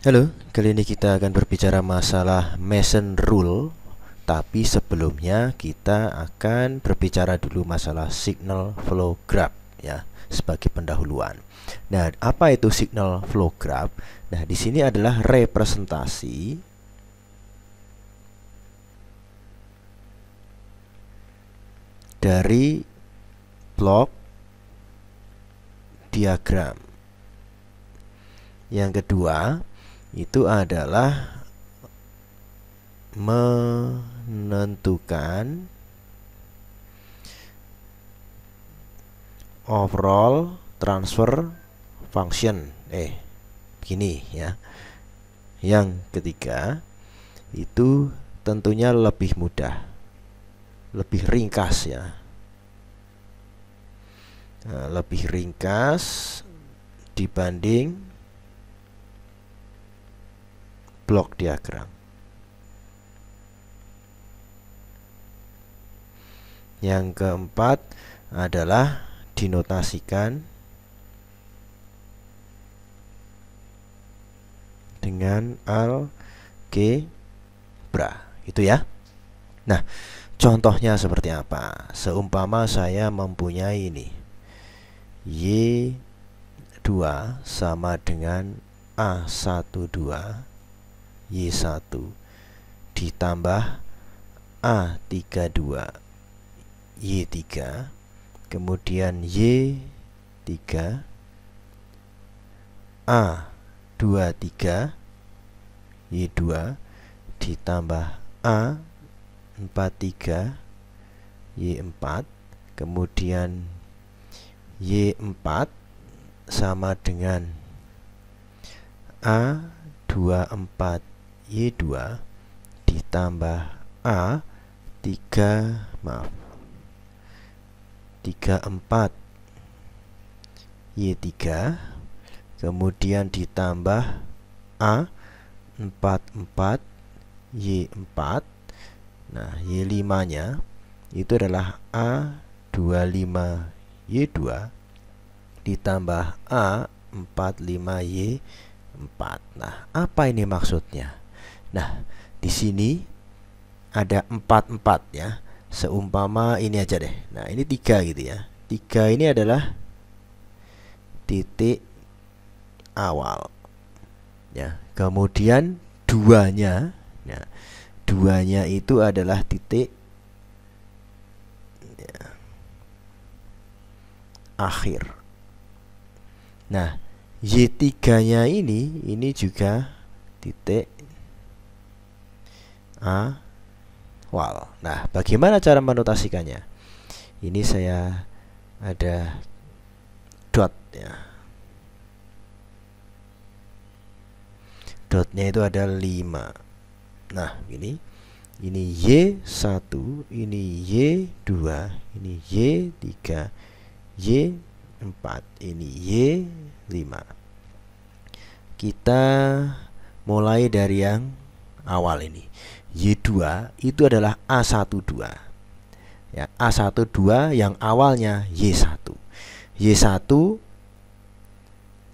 Halo, kali ini kita akan berbicara masalah Mason Rule. Tapi sebelumnya kita akan berbicara dulu masalah signal flow graph ya, sebagai pendahuluan. Nah, apa itu signal flow graph? Nah, di sini adalah representasi dari blok diagram. Yang kedua, itu adalah menentukan overall transfer function. Begini ya. Yang ketiga, itu tentunya lebih mudah, lebih ringkas ya. Lebih ringkas dibanding blok diagram. Yang keempat adalah dinotasikan dengan algebra, itu ya. Nah, contohnya seperti apa? Seumpama saya mempunyai ini Y2 sama dengan A12 Y1 ditambah A32 Y3 kemudian Y3 A23 Y2 ditambah A43 Y4 kemudian Y4 sama dengan A24 Y2 ditambah A34 Y3 kemudian ditambah A44 Y4. Nah, Y5 nya itu adalah A25 Y2 ditambah A45 Y4. Nah, apa ini maksudnya? Nah, di sini ada 44 ya. Seumpama ini aja deh. Nah, ini 3 gitu ya. 3 ini adalah titik awal. Ya, kemudian 2-nya, ya, 2-nya itu adalah titik ya, akhir. Nah, Y3-nya ini juga titik awal. Nah, bagaimana cara menotasikannya? Ini saya ada dot ya. Dotnya itu ada 5. Nah, ini Y1, ini Y2, ini Y3, Y4, ini Y5. Kita mulai dari yang awal ini. Y2 itu adalah A12. Ya, A12 yang awalnya Y1.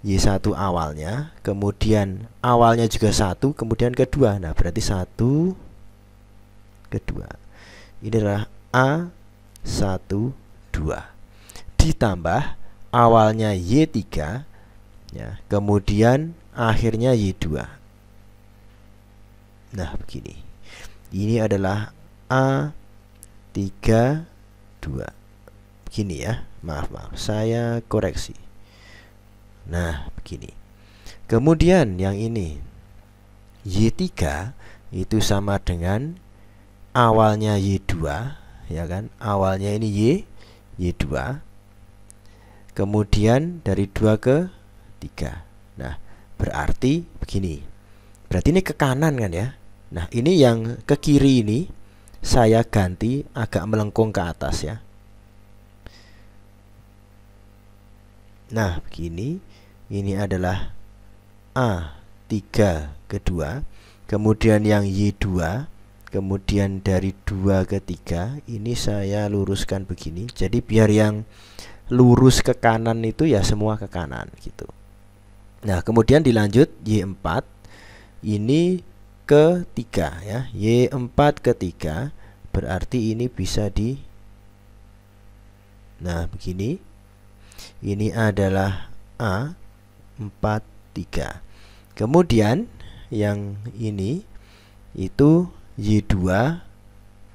Y1 awalnya, kemudian awalnya juga 1, kemudian kedua. Nah, berarti 1 kedua. Ini adalah A12 ditambah awalnya Y3 ya, kemudian akhirnya Y2. Nah, begini. Ini adalah A32. Begini ya. Maaf, saya koreksi. Nah, begini. Kemudian yang ini Y3 itu sama dengan awalnya Y2 ya kan? Awalnya ini Y2. Kemudian dari 2 ke 3. Nah, berarti begini. Berarti ini ke kanan kan ya? Nah, ini yang ke kiri ini saya ganti agak melengkung ke atas ya. Nah, begini. Ini adalah A3 kedua, kemudian yang Y2, kemudian dari 2 ke 3 ini saya luruskan begini. Jadi biar yang lurus ke kanan itu ya semua ke kanan gitu. Nah, kemudian dilanjut Y4 ini ke 3 ya. Y4 ke 3 berarti ini bisa di, nah begini. Ini adalah A4 3. Kemudian yang ini itu Y2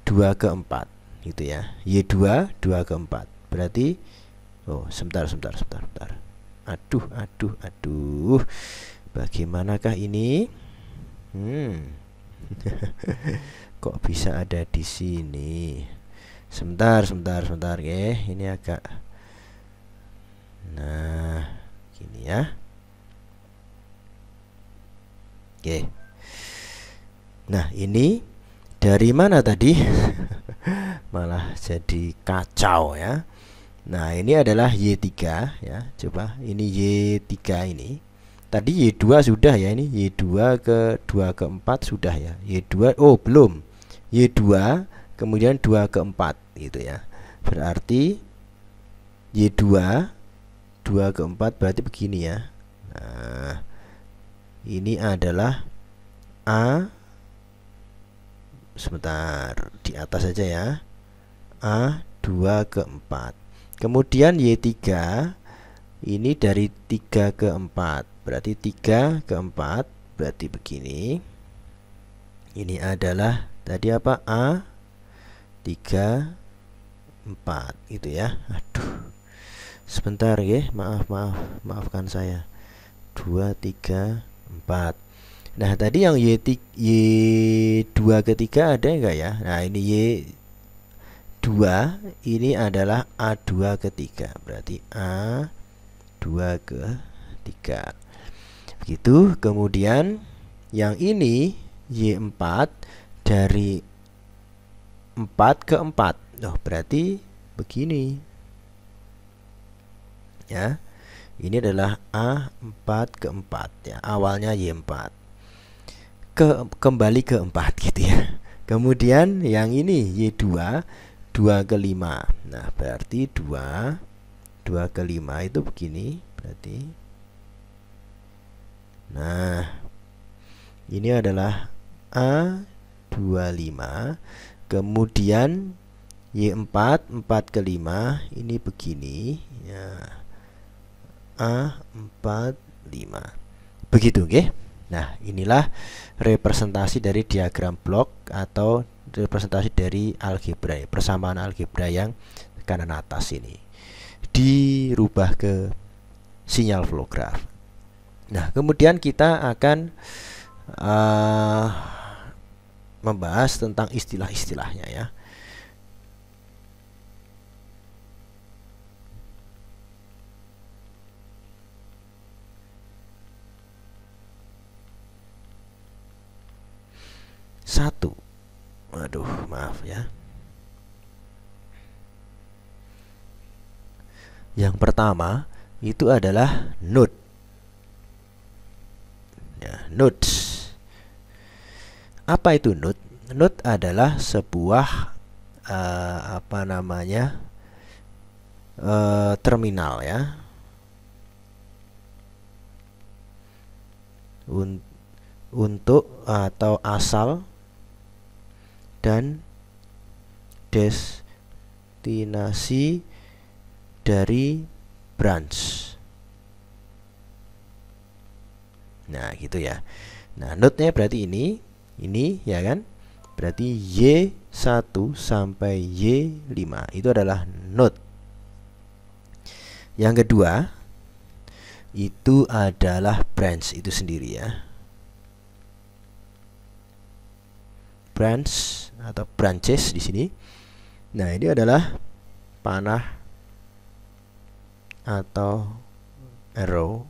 2 ke 4 gitu ya. Y2 2 ke 4. Berarti sebentar. Aduh. Bagaimanakah ini? Kok bisa ada di sini? Sebentar ya. Ini agak, nah, gini ya. Oke. Nah, ini dari mana tadi? Malah jadi kacau ya. Nah, ini adalah Y3 ya. Coba ini Y3 ini. Tadi Y2 sudah ya, ini Y2 ke 2 ke 4 sudah ya. Y2 belum. Y2 kemudian 2 ke 4 gitu ya. Berarti Y2 2 ke 4 berarti begini ya. Nah, ini adalah sebentar, di atas saja ya. A2 ke 4. Kemudian Y3 ini dari 3 ke 4. Berarti 3 ke 4 berarti begini. Ini adalah tadi apa? A3 4 gitu ya. Aduh. Sebentar ya, maafkan saya. 2 3 4. Nah, tadi yang Y2 ketiga ada enggak ya? Nah, ini Y2 ini adalah A2 ketiga. Berarti A2 ke 3. Begitu. Kemudian yang ini Y4 dari 4 ke 4. Berarti begini. Ya. Ini adalah A4 ke 4 ya. Awalnya Y4. Kembali ke 4 gitu ya. Kemudian yang ini Y2 2 ke 5. Nah, berarti 2 ke 5 itu begini. Berarti, nah, ini adalah A25. Kemudian Y4 4 ke 5 ini begini ya. A45. Begitu, oke? Nah, inilah representasi dari diagram blok atau representasi dari algebra, persamaan algebra yang kanan atas ini dirubah ke sinyal flow graph. Nah, kemudian kita akan membahas tentang istilah-istilahnya ya. Satu, aduh, maaf ya. Yang pertama itu adalah node. Ya, nodes. Apa itu node? Node adalah sebuah terminal ya. Untuk atau asal dan destinasi dari branch. Nah, gitu ya. Nah, node-nya berarti ini ya kan? Berarti Y1 sampai Y5 itu adalah node. Yang kedua itu adalah branch itu sendiri ya. Branch atau branches di sini. Nah, ini adalah panah atau arrow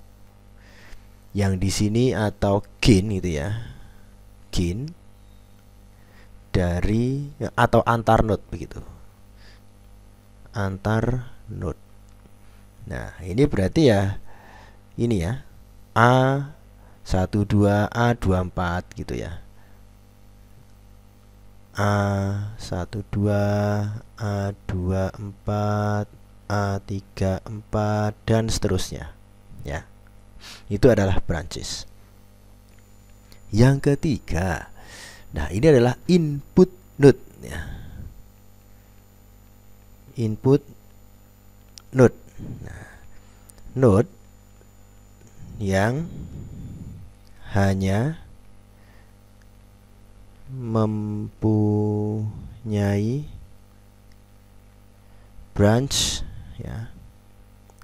yang di sini atau gain gitu ya. Gain dari atau antar node begitu. Antar node. Nah, ini berarti ya ini ya. A12, A24 gitu ya. A12, A24, A34 dan seterusnya ya. Itu adalah branches. Yang ketiga, nah ini adalah input node ya. Input node. Nah, node yang hanya mempunyai branch ya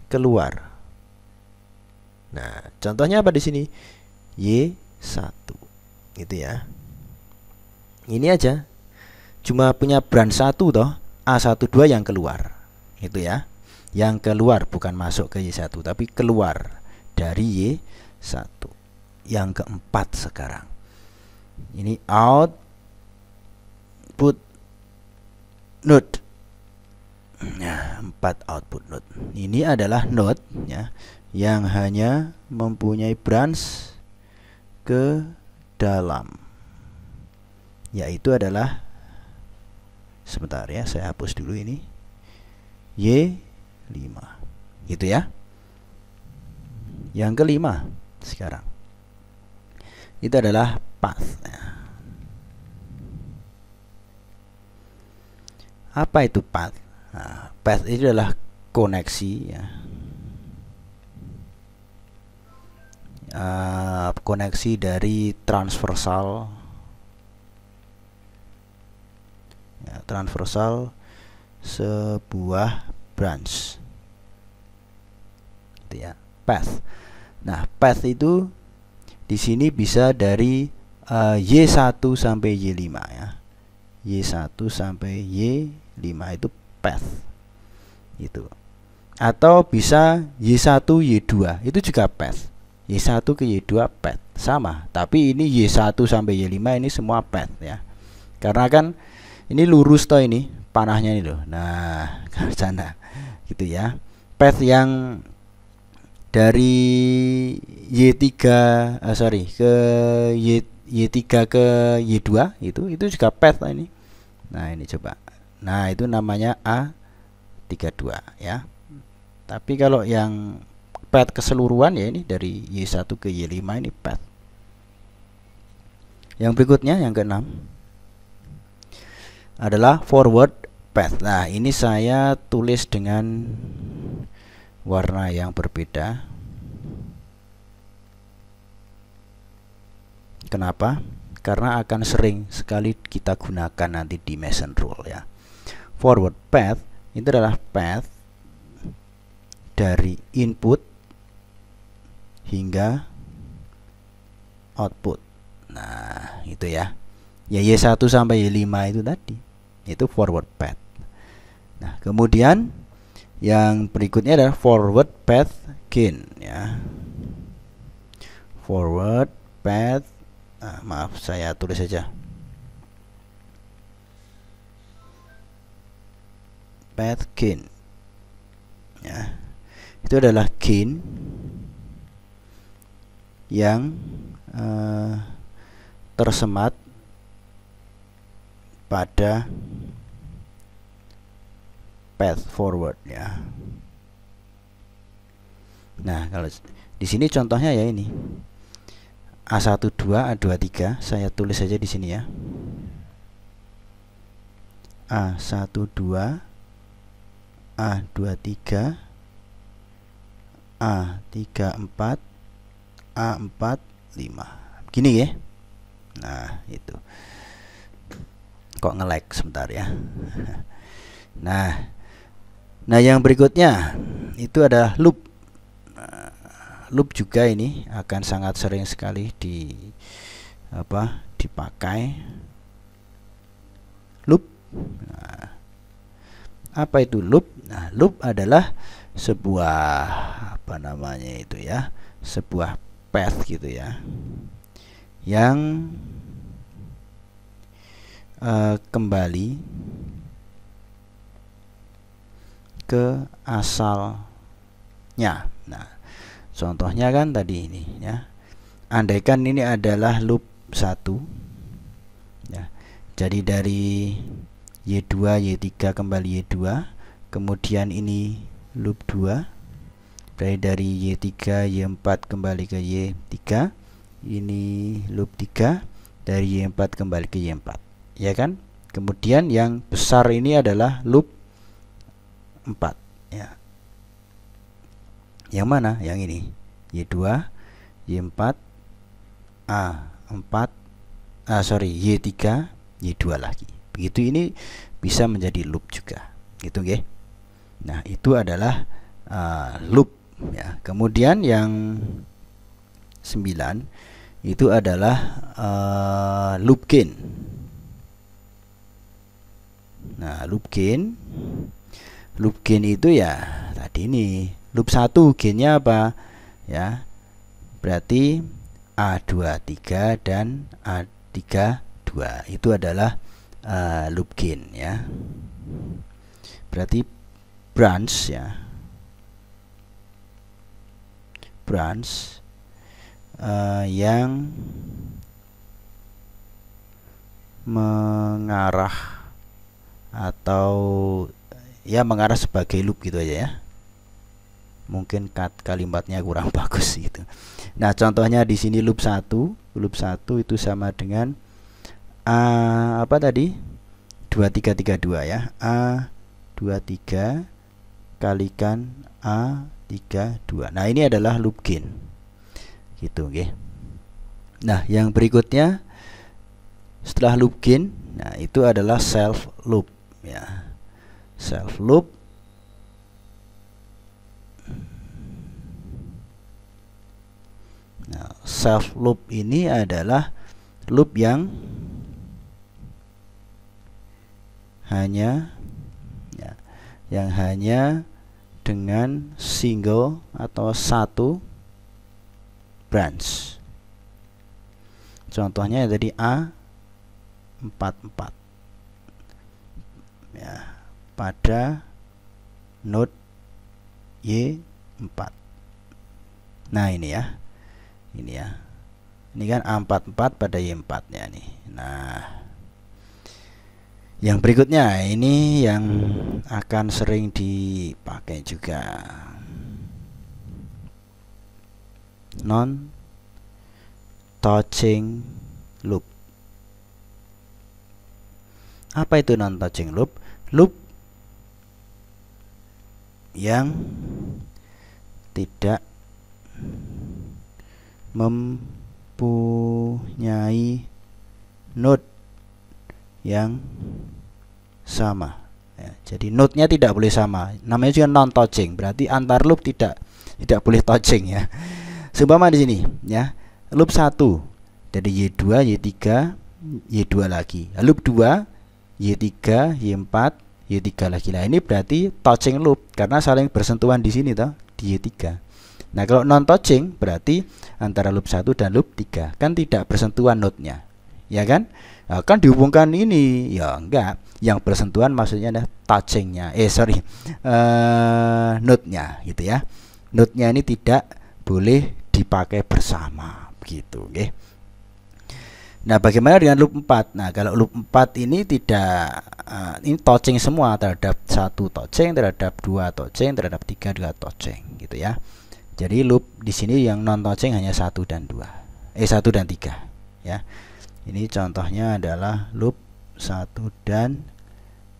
keluar. Nah, contohnya apa di sini? Y1 gitu ya. Ini aja cuma punya branch 1 toh, A12 yang keluar. Itu ya. Yang keluar, bukan masuk ke Y1 tapi keluar dari Y1. Yang keempat sekarang. Ini output node. Nah, 4 output node. Ini adalah node ya yang hanya mempunyai branch ke dalam, yaitu adalah, sebentar ya, saya hapus dulu ini, Y5 gitu ya. Yang kelima sekarang itu adalah path. Apa itu path? Nah, path itu adalah koneksi ya. Koneksi dari transversal ya, transversal sebuah branch gitu ya, path. Nah, path itu di sini bisa dari Y1 sampai Y5 ya. Y1 sampai Y5 itu path itu. Atau bisa Y1 Y2 itu juga path. Y1 ke Y2 path sama, tapi ini Y1 sampai Y5 ini semua path ya. Karena kan ini lurus toh, ini panahnya ini loh. Nah, ke sana gitu ya. Path yang dari Y3 ke Y3 ke Y2 itu juga path ini. Nah, ini coba. Nah, itu namanya A32 ya. Tapi kalau yang path keseluruhan ya ini dari Y1 ke Y5 ini path. Yang berikutnya yang keenam adalah forward path. Nah, ini saya tulis dengan warna yang berbeda. Kenapa? Karena akan sering sekali kita gunakan nanti di Mason rule ya. Forward path itu adalah path dari input hingga output. Nah, itu ya. Ya Y1 sampai Y5 itu tadi. Itu forward path. Nah, kemudian yang berikutnya adalah forward path gain ya. Forward path, maaf saya tulis saja. Path gain. Ya. Itu adalah gain yang tersemat pada path forward ya. Nah, kalau di sini contohnya ya ini A12, A23, saya tulis saja di sini ya. A12, A23, A34, A45. Gini ya. Nah, itu. Kok nge-lag sebentar ya. Nah, yang berikutnya itu adalah loop. Loop juga ini akan sangat sering sekali dipakai. Loop. Nah, apa itu loop? Nah, loop adalah sebuah sebuah path gitu ya, yang kembali ke asalnya. Nah, contohnya kan tadi ini ya. Andaikan ini adalah loop 1 ya. Jadi dari Y2, Y3 kembali Y2, kemudian ini loop 2. Dari Y3, Y4 kembali ke Y3, ini loop 3, dari Y4 kembali ke Y4, ya kan? Kemudian yang besar ini adalah loop 4, ya. Yang mana? Yang ini. Y2, Y4, A4, Y3, Y2 lagi. Begitu, ini bisa menjadi loop juga. Gitu, nggih. Nah, itu adalah loop, ya. Kemudian yang 9 itu adalah loop gain. Nah, loop gain itu ya tadi ini loop 1 gainnya apa ya, berarti A23 dan A32 itu adalah loop gain, ya. Berarti branch, ya, branch yang mengarah atau ya mengarah sebagai loop gitu aja, ya. Mungkin kalimatnya kurang bagus gitu. Nah, contohnya di sini loop 1 itu sama dengan apa tadi? 2332, ya. A23 kalikan A32. Nah, ini adalah loop gain. Gitu, oke. Nah, yang berikutnya setelah loop gain, nah itu adalah self loop, ya. Self loop Nah, self loop ini adalah loop yang hanya dengan single atau satu branch. Contohnya tadi A44, ya, pada node Y4. Nah, ini ya. Ini kan A44 pada Y4-nya nih. Nah, yang berikutnya ini yang akan sering dipakai juga, non touching loop. Apa itu non touching loop? Loop yang tidak mempunyai node yang sama, ya. Jadi node-nya tidak boleh sama. Namanya juga non touching. Berarti antar loop tidak boleh touching, ya. Seumpama di sini, ya. Loop 1 dari Y2, Y3, Y2 lagi. Loop 2 Y3, Y4, Y3 lagi. Nah, ini berarti touching loop karena saling bersentuhan di sini toh, di Y3. Nah, kalau non touching berarti antara loop 1 dan loop 3 kan tidak bersentuhan node-nya, ya kan? Nah, kan dihubungkan ini, ya enggak. Yang bersentuhan maksudnya adalah touchingnya, node-nya, gitu ya. Node-nya ini tidak boleh dipakai bersama, gitu, oke. Nah, bagaimana dengan loop 4? Nah, kalau loop 4 ini tidak ini touching semua, terhadap 1 touching, terhadap 2 touching, terhadap 3 juga touching, gitu ya. Jadi loop di sini yang non touching hanya 1 dan 2. 1 dan 3, ya. Ini contohnya adalah loop 1 dan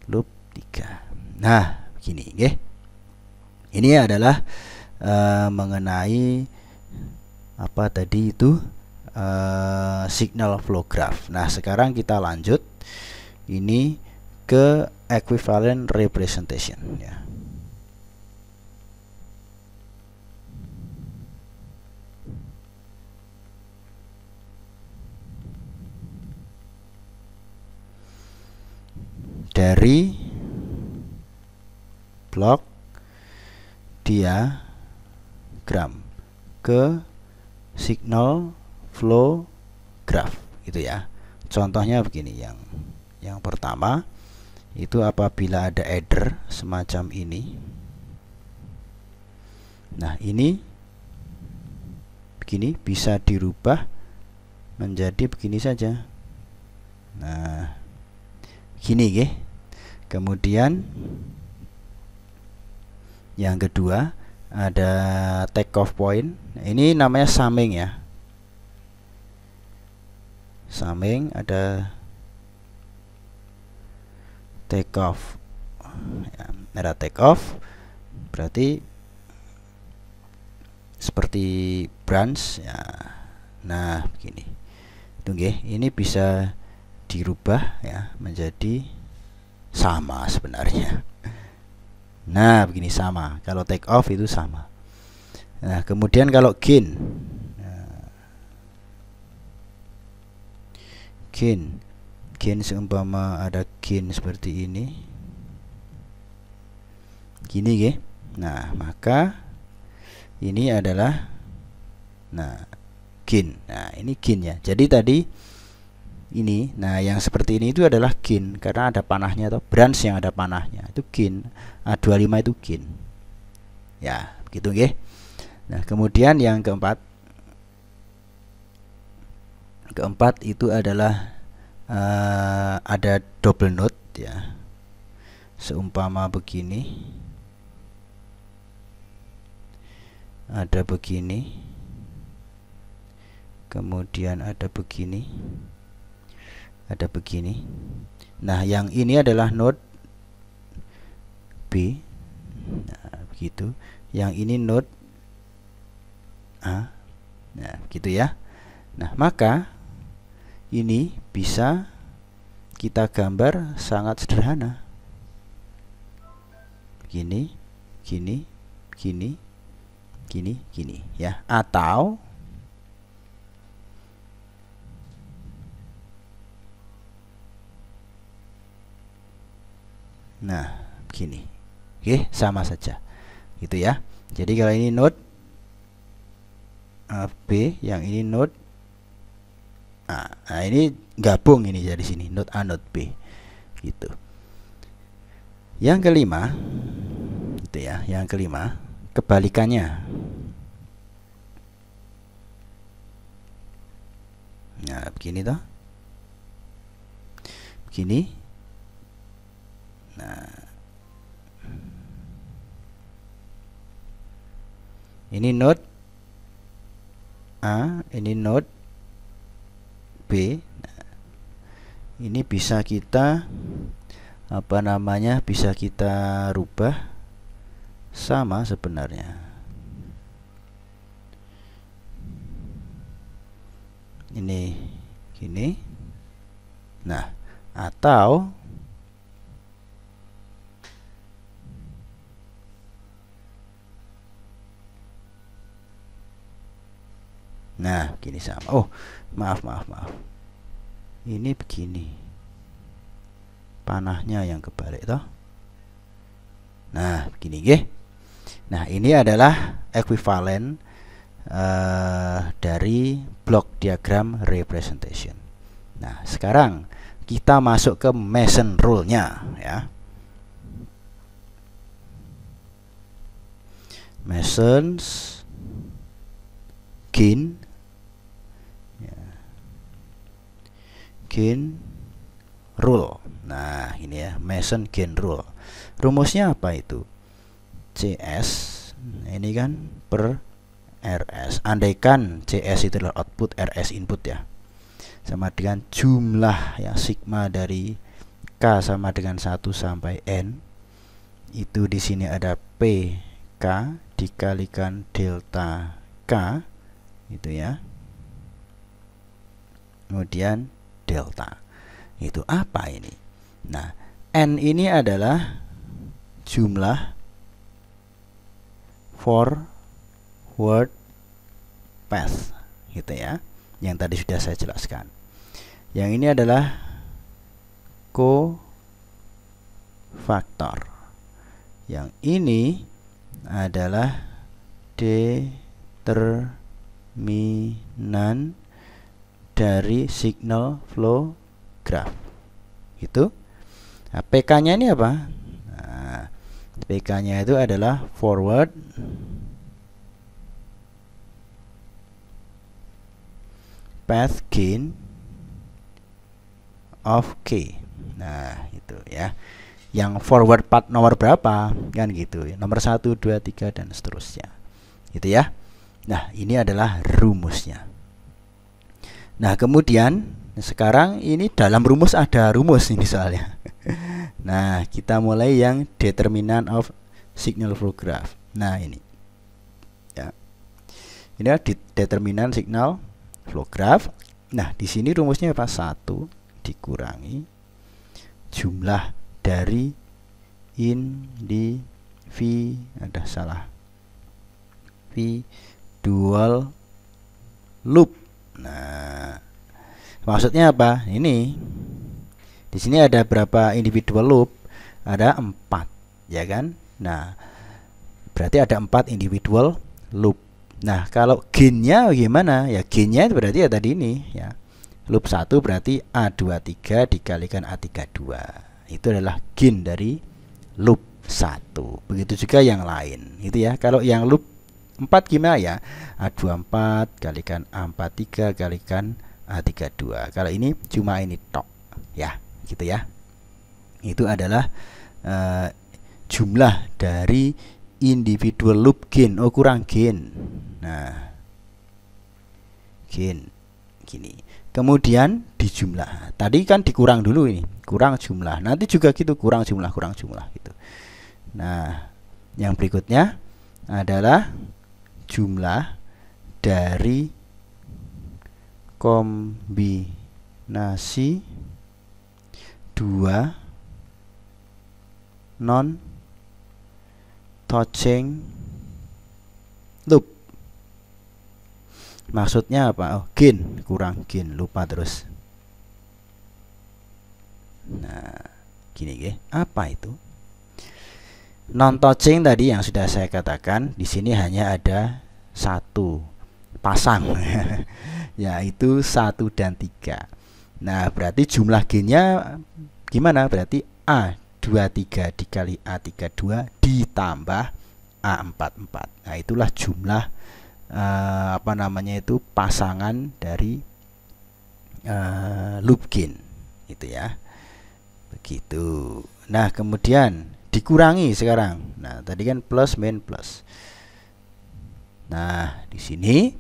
loop 3. Nah, begini, nggih. Ini adalah mengenai apa tadi itu signal flow graph. Nah, sekarang kita lanjut ini ke equivalent representation, ya. Dari blok diagram ke signal flow graph, gitu ya. Contohnya begini, yang pertama itu apabila ada adder semacam ini. Nah, ini begini bisa dirubah menjadi begini saja. Nah, gini, nggih. Kemudian yang kedua ada take off point. Ini namanya summing, ya. summing, ada take off ya, ada take off berarti seperti branch ya. Nah begini tunggu, ini bisa dirubah ya menjadi sama sebenarnya. Nah begini sama, kalau take off itu sama. Nah kemudian kalau gain, gain seumpama ada gain seperti ini gini ya. Nah maka ini adalah gain. Nah ini gain ya. Jadi tadi ini, nah yang seperti ini itu adalah gain karena ada panahnya atau branch yang ada panahnya itu gain. A25 itu gain ya, begitu nggih. Nah kemudian yang keempat itu adalah ada double note ya, seumpama begini, ada begini, kemudian ada begini, ada begini. Nah yang ini adalah note B, nah begitu. Yang ini note A, nah begitu ya. Nah maka ini bisa kita gambar sangat sederhana, gini, gini, gini, gini, gini ya. Atau nah begini, oke sama saja gitu ya. Jadi kalau ini note B, yang ini note A. Nah ini gabung ini dari sini note A note B gitu. Yang kelima itu ya, yang kelima kebalikannya. Nah begini toh, begini. Nah ini note A, ini note B. Nah, ini bisa kita apa namanya, bisa kita rubah sama sebenarnya. Ini gini. Nah atau nah begini sama. Oh maaf, ini begini, panahnya yang kebalik toh. Nah begini nggih. Nah ini adalah ekuivalen dari block diagram representation. Nah sekarang kita masuk ke Mason rule-nya ya. Mason's gain ya. Gain rule. Nah ini ya, Mason gain rule. Rumusnya apa itu? CS ini kan per RS. Andaikan CS itu adalah output, RS input ya, sama dengan jumlah ya, sigma dari K sama dengan 1 sampai N. Itu di sini ada PK dikalikan delta K itu ya. Kemudian delta. Itu apa ini? Nah, N ini adalah jumlah forward path gitu ya, yang tadi sudah saya jelaskan. Yang ini adalah kofaktor. Yang ini adalah determinan dari signal flow graph gitu. Nah, PK-nya ini apa? Nah, PK-nya itu adalah forward path gain of K. Nah itu ya, yang forward path nomor berapa kan gitu, nomor 1, 2, 3 dan seterusnya gitu ya. Nah ini adalah rumusnya. Nah, kemudian sekarang ini dalam rumus ada rumus ini soalnya. Nah, kita mulai yang determinant of signal flow graph. Nah, ini. Ya. Ini adalah determinant signal flow graph. Nah, di sini rumusnya apa? 1 dikurangi jumlah dari individual loop. Nah, maksudnya apa? Ini di sini ada berapa individual loop? Ada 4, ya kan? Nah, berarti ada 4 individual loop. Nah, kalau gainnya bagaimana? Ya, gainnya berarti ya tadi ini, ya. Loop 1 berarti A23 dikalikan A32. Itu adalah gain dari loop 1. Begitu juga yang lain, gitu ya. Kalau yang loop 4 gimana ya? A24 kalikan A43 kalikan A32. Kalau ini cuma ini tok, ya, gitu ya. Itu adalah jumlah dari individual loop gain. Oh, kurang gain. Nah, gain gini. Kemudian dijumlah. Tadi kan dikurang dulu ini, kurang jumlah. Nanti juga gitu, kurang jumlah gitu. Nah, yang berikutnya adalah jumlah dari kombinasi 2 non touching loop. Maksudnya apa? Oh, gain, kurang gain, lupa terus. Nah, gini ya. Apa itu? Non touching tadi yang sudah saya katakan, di sini hanya ada 1 pasang. Yaitu 1 dan 3. Nah, berarti jumlah gainnya gimana? Berarti A23 dikali A32 ditambah A44. Nah, itulah jumlah pasangan dari loop gain, itu ya. Begitu. Nah, kemudian dikurangi sekarang. Nah, tadi kan plus min plus. Nah, di sini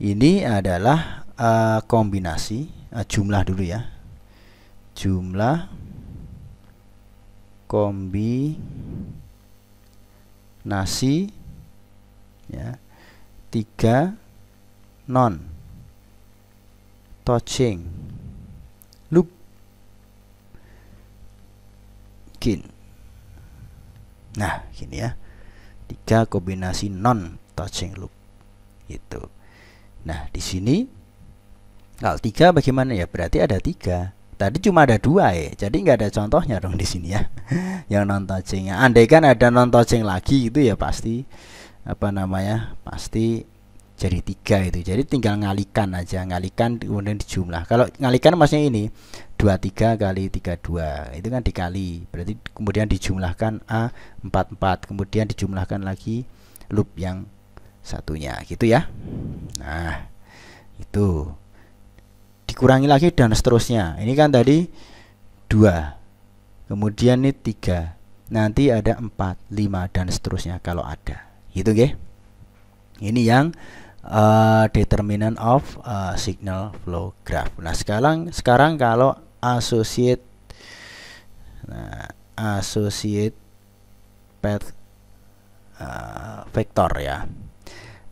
ini adalah kombinasi jumlah dulu ya. Jumlah kombinasi ya 3 non touching loop gain. Nah, gini ya. 3 kombinasi non touching loop. Itu. Nah, di sini kalau 3 bagaimana ya? Berarti ada 3. Tadi cuma ada 2 ya. Jadi nggak ada contohnya dong di sini ya. Yang non touchingnya. Andai kan ada non touching lagi itu ya pasti pasti jadi 3 itu. Jadi tinggal ngalikan aja, ngalikan kemudian dijumlah. Kalau ngalikan maksudnya ini 23 kali 32 itu kan dikali, berarti kemudian dijumlahkan A44, kemudian dijumlahkan lagi loop yang satunya, gitu ya. Nah, itu dikurangi lagi dan seterusnya. Ini kan tadi 2, kemudian ini 3, nanti ada 4, 5 dan seterusnya kalau ada. Gitu nggih. Ini yang determinant of signal flow graph. Nah, sekarang kalau associate path vector ya.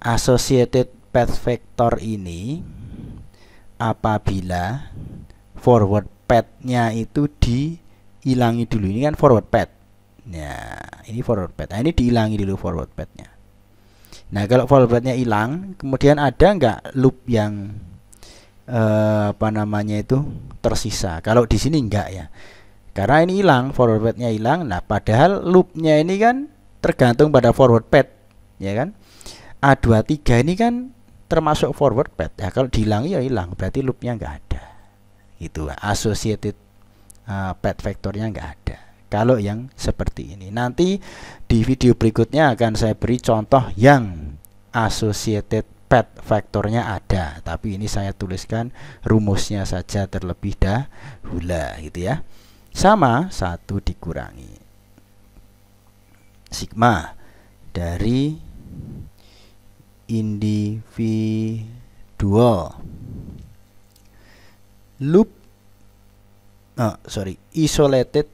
Associated path vector ini apabila forward path-nya itu dihilangi dulu. Ini kan forward path. Nah, ini forward path. Nah, ini dihilangi dulu forward path-nya. Nah, kalau forward path-nya hilang, kemudian ada nggak loop yang tersisa? Kalau di sini enggak ya. Karena ini hilang, forward path-nya hilang. Nah, padahal loopnya ini kan tergantung pada forward path, ya kan? A23 ini kan termasuk forward path. Ya, kalau dihilangi ya hilang, berarti loopnya enggak ada. Itu associated path vectornya enggak ada. Kalau yang seperti ini, nanti di video berikutnya akan saya beri contoh yang associated path vectornya ada, tapi ini saya tuliskan rumusnya saja terlebih dahulu, gitu ya. Sama 1 dikurangi sigma dari individual loop isolated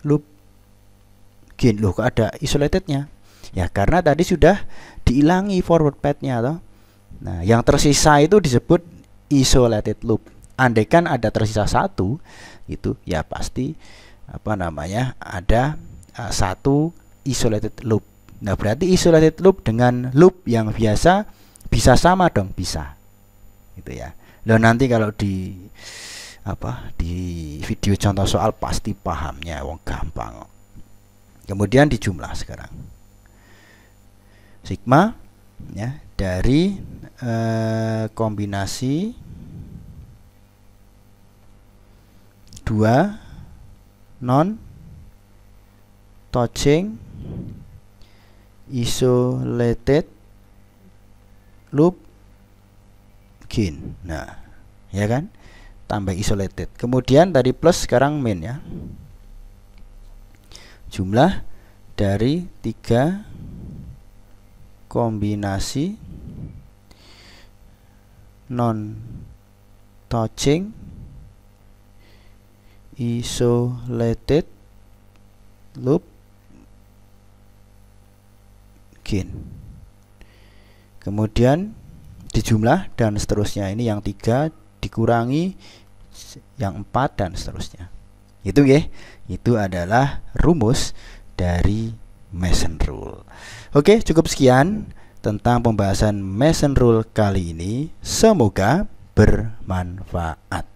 loop gain. Loh, kok ada isolatednya? Ya karena tadi sudah diilangi forward path-nya toh. Nah, yang tersisa itu disebut isolated loop. Andaikan ada tersisa satu, itu ya pasti ada satu isolated loop. Nah, berarti isolated loop dengan loop yang biasa bisa sama dong, bisa. Gitu ya. Loh, nanti kalau di video contoh soal pasti pahamnya, wong gampang. Kemudian dijumlah sekarang. Sigma ya dari kombinasi 2 non touching isolated loop gain. Nah, ya kan? Tambah isolated. Kemudian tadi plus, sekarang min ya. Jumlah dari 3 kombinasi non touching isolated loop gain. Kemudian dijumlah dan seterusnya. Ini yang 3 dikurangi yang 4 dan seterusnya. Itu ya. Itu adalah rumus dari Mason Rule. Oke, cukup sekian tentang pembahasan Mason Rule kali ini. Semoga bermanfaat.